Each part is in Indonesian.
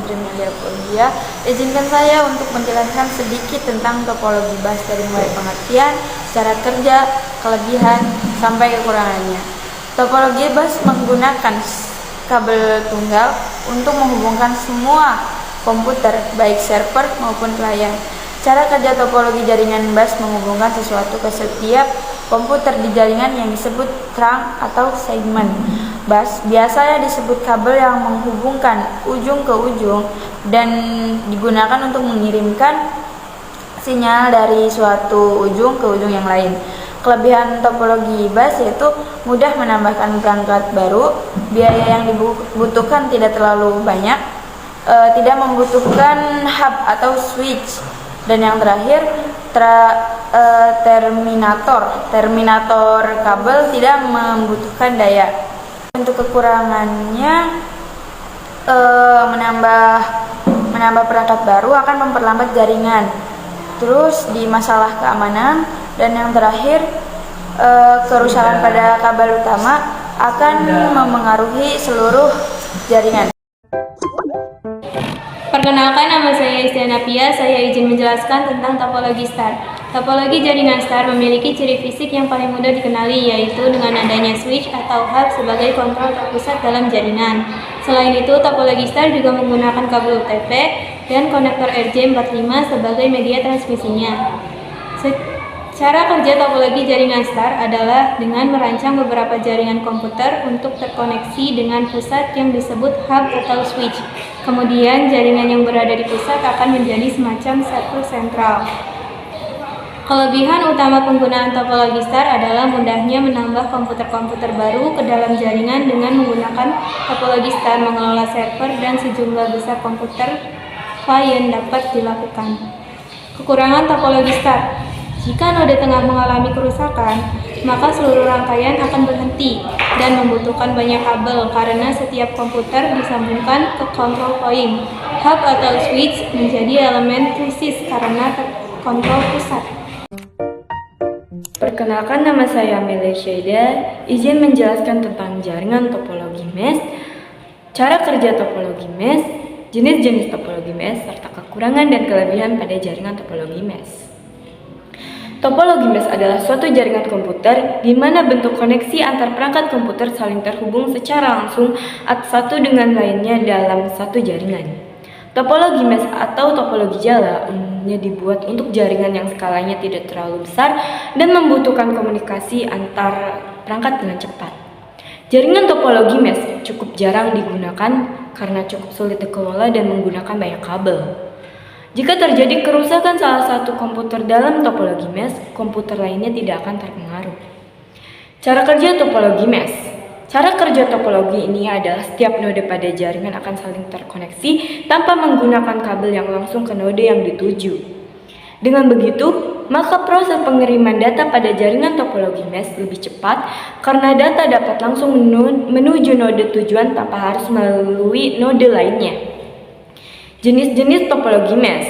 Trimedia Pologia. Izinkan saya untuk menjelaskan sedikit tentang topologi bus dari mulai pengertian, cara kerja, kelebihan, sampai kekurangannya. Topologi bus menggunakan kabel tunggal untuk menghubungkan semua komputer, baik server maupun klien. Cara kerja topologi jaringan bus menghubungkan sesuatu ke setiap komputer di jaringan yang disebut trunk atau segmen. Bus biasanya disebut kabel yang menghubungkan ujung ke ujung dan digunakan untuk mengirimkan sinyal dari suatu ujung ke ujung yang lain. Kelebihan topologi bus yaitu mudah menambahkan perangkat baru, biaya yang dibutuhkan tidak terlalu banyak, tidak membutuhkan hub atau switch, dan yang terakhir terminator kabel tidak membutuhkan daya. Untuk kekurangannya, menambah perangkat baru akan memperlambat jaringan. Terus di masalah keamanan, dan yang terakhir kerusakan pada kabel utama akan memengaruhi seluruh jaringan. Perkenalkan, nama saya Istiana Pia. Saya izin menjelaskan tentang topologi star. Topologi jaringan star memiliki ciri fisik yang paling mudah dikenali, yaitu dengan adanya switch atau hub sebagai kontrol terpusat dalam jaringan. Selain itu, topologi star juga menggunakan kabel UTP dan konektor RJ45 sebagai media transmisinya. Cara kerja topologi jaringan star adalah dengan merancang beberapa jaringan komputer untuk terkoneksi dengan pusat yang disebut hub atau switch. Kemudian jaringan yang berada di pusat akan menjadi semacam server sentral. Kelebihan utama penggunaan topologi star adalah mudahnya menambah komputer-komputer baru ke dalam jaringan dengan menggunakan topologi star. Mengelola server dan sejumlah besar komputer klien dapat dilakukan. Kekurangan topologi star: jika node tengah mengalami kerusakan, maka seluruh rangkaian akan berhenti dan membutuhkan banyak kabel karena setiap komputer disambungkan ke control point. Hub atau switch menjadi elemen krisis karena kontrol pusat. Perkenalkan, nama saya Amelia Shaida. Izin menjelaskan tentang jaringan topologi mesh, cara kerja topologi mesh, jenis-jenis topologi mesh, serta kekurangan dan kelebihan pada jaringan topologi mesh. Topologi mesh adalah suatu jaringan komputer di mana bentuk koneksi antar perangkat komputer saling terhubung secara langsung satu dengan lainnya dalam satu jaringan. Topologi mesh atau topologi jala umumnya dibuat untuk jaringan yang skalanya tidak terlalu besar dan membutuhkan komunikasi antar perangkat dengan cepat. Jaringan topologi mesh cukup jarang digunakan karena cukup sulit dikelola dan menggunakan banyak kabel. Jika terjadi kerusakan salah satu komputer dalam topologi mesh, komputer lainnya tidak akan terpengaruh. Cara kerja topologi mesh. Cara kerja topologi ini adalah setiap node pada jaringan akan saling terkoneksi tanpa menggunakan kabel yang langsung ke node yang dituju. Dengan begitu, maka proses pengiriman data pada jaringan topologi mesh lebih cepat karena data dapat langsung menuju node tujuan tanpa harus melalui node lainnya. Jenis-jenis topologi mesh.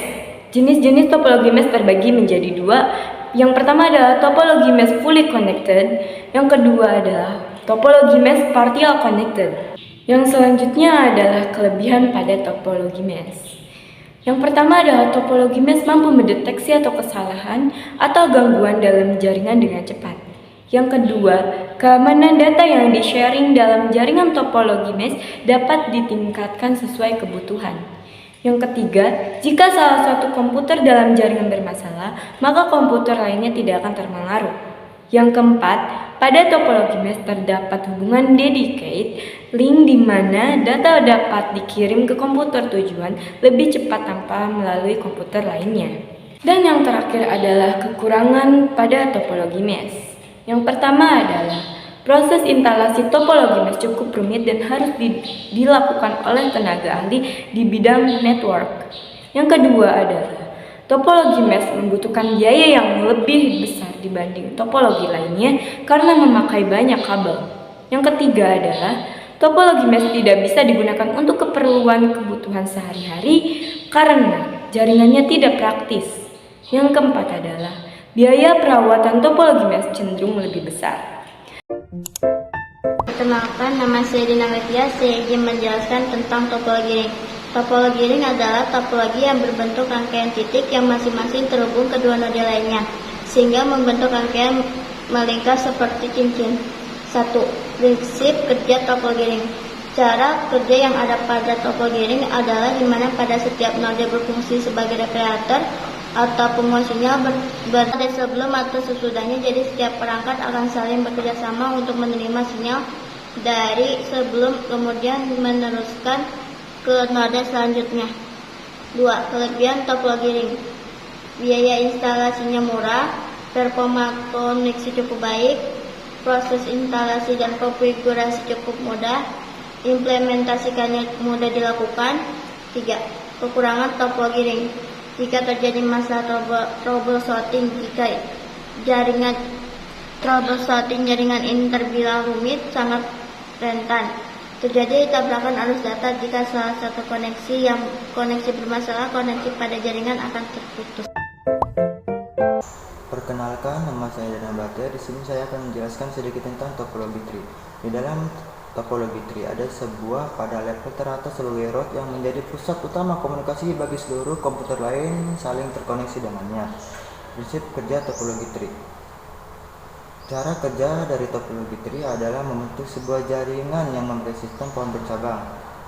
Jenis-jenis topologi mesh terbagi menjadi dua. Yang pertama adalah topologi mesh fully connected. Yang kedua adalah topologi mesh partial connected. Yang selanjutnya adalah kelebihan pada topologi mesh. Yang pertama adalah topologi mesh mampu mendeteksi atau kesalahan atau gangguan dalam jaringan dengan cepat. Yang kedua, keamanan data yang di-sharing dalam jaringan topologi mesh dapat ditingkatkan sesuai kebutuhan. Yang ketiga, jika salah satu komputer dalam jaringan bermasalah, maka komputer lainnya tidak akan terpengaruh. Yang keempat, pada topologi mesh terdapat hubungan dedicate, link di mana data dapat dikirim ke komputer tujuan lebih cepat tanpa melalui komputer lainnya. Dan yang terakhir adalah kekurangan pada topologi mesh. Yang pertama adalah proses instalasi topologi mesh cukup rumit dan harus dilakukan oleh tenaga ahli di bidang network. Yang kedua adalah topologi mesh membutuhkan biaya yang lebih besar dibanding topologi lainnya karena memakai banyak kabel. Yang ketiga adalah topologi mesh tidak bisa digunakan untuk keperluan kebutuhan sehari-hari karena jaringannya tidak praktis. Yang keempat adalah biaya perawatan topologi mesh cenderung lebih besar. Perkenalkan, nama saya Dina Letia. Saya ingin menjelaskan tentang topologi ring. Topologi ring adalah topologi yang berbentuk rangkaian titik yang masing-masing terhubung kedua node lainnya, sehingga membentuk rangkaian melingkar seperti cincin. 1. Prinsip kerja topologi ring. Cara kerja yang ada pada topologi ring adalah di mana pada setiap node berfungsi sebagai operator atau penguasinya berada sebelum atau sesudahnya, jadi setiap perangkat akan saling bekerja sama untuk menerima sinyal dari sebelum kemudian meneruskan ke node selanjutnya. 2. Kelebihan topologi ring. Biaya instalasinya murah, performa koneksi cukup baik, proses instalasi dan konfigurasi cukup mudah, implementasikannya mudah dilakukan. 3. Kekurangan topologi ring. Jika terjadi masalah troubleshooting, jaringan ini terbilang rumit, sangat rentan terjadi tabrakan arus data. Jika salah satu koneksi bermasalah, koneksi pada jaringan akan terputus. Perkenalkan, nama saya Dana Bate. Di sini saya akan menjelaskan sedikit tentang topologi tree. Di dalam topologi tree ada sebuah pada level teratas sebagai root yang menjadi pusat utama komunikasi bagi seluruh komputer lain saling terkoneksi dengannya. Prinsip kerja topologi tree. Cara kerja dari topologi tree adalah membentuk sebuah jaringan yang memiliki sistem pohon bercabang.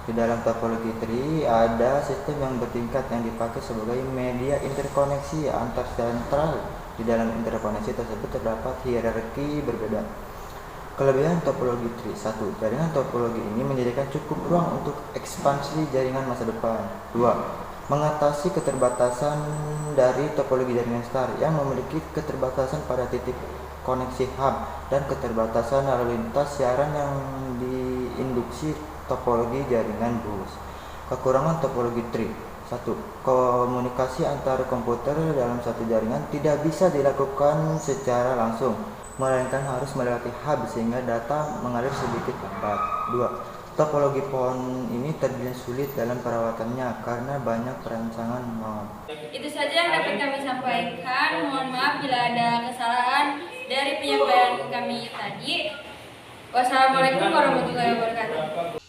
Di dalam topologi tree ada sistem yang bertingkat yang dipakai sebagai media interkoneksi antar sentral. Di dalam interkoneksi tersebut terdapat hierarki berbeda. Kelebihan topologi tree. 1. Jaringan topologi ini menyediakan cukup ruang untuk ekspansi jaringan masa depan. 2. Mengatasi keterbatasan dari topologi jaringan star yang memiliki keterbatasan pada titik koneksi hub dan keterbatasan lalu lintas siaran yang diinduksi topologi jaringan bus. Kekurangan topologi tree. 1. Komunikasi antar komputer dalam satu jaringan tidak bisa dilakukan secara langsung, melainkan harus melewati hub sehingga data mengalir sedikit lambat. 2. Topologi pohon ini terbilang sulit dalam perawatannya karena banyak perancangan mod. Itu saja yang dapat kami sampaikan. Mohon maaf bila ada kesalahan dari penyampaian kami tadi. Wassalamualaikum warahmatullahi wabarakatuh.